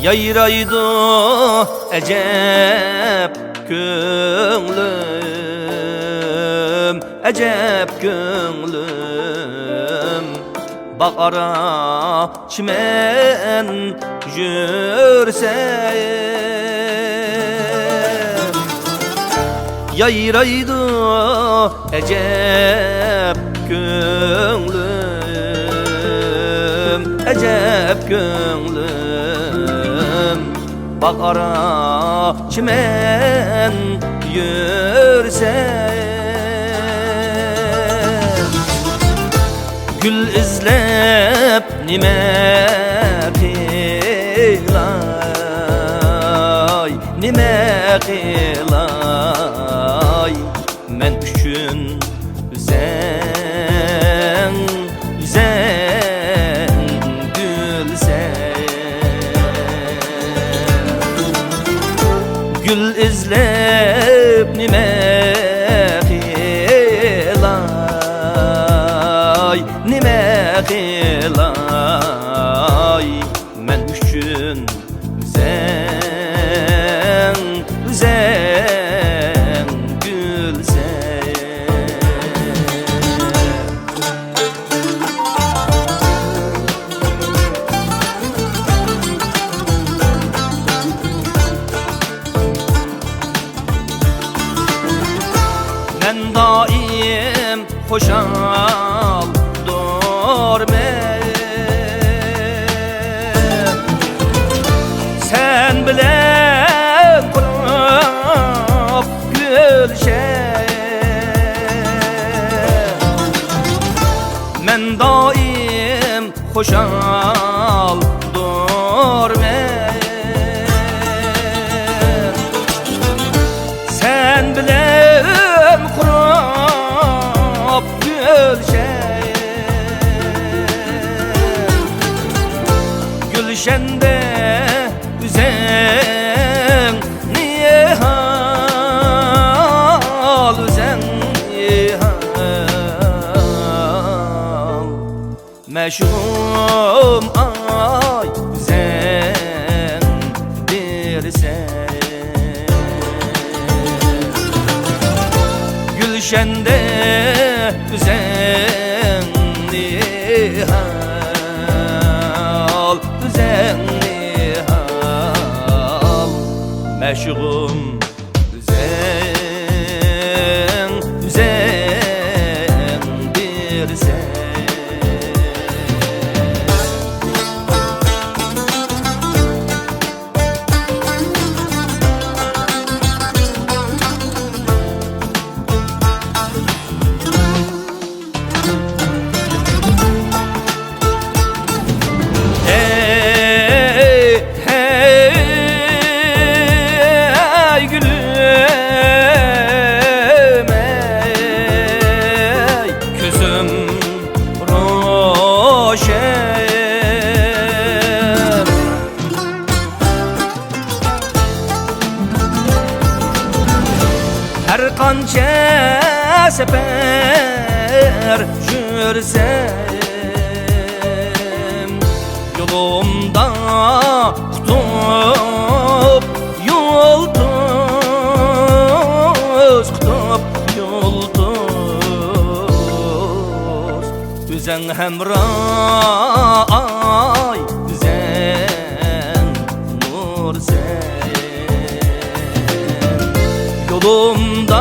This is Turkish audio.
Yayraydı ecep gönlüm, ecep gönlüm. Bakara çimen yürsem, yayraydı ecep gönlüm, ecep gönlüm. Bakara çimen yürsem, gül izlep nime qilay, nime qilay. Men üçün üzen, üzen gülsen, gül izlep nime qilay, nime qilay. Men üçün üzen, üzen gülsen. Men daim hoşal durmay, sen bilen kurup gülşen. Men daim hoşal durmay, sen bilen kurup gülşen. Gülşende üzen nihal, üzen nihal. Meşhum ay üzen dirsen, gülşende üzen nihal, üzen nihal. Meşhum üzen, üzen dirsen. Her qancha sefer yürsem, yolumda qutup yulduz, qutup yulduz. Üzen hemray, üzen nur sen. Yolumda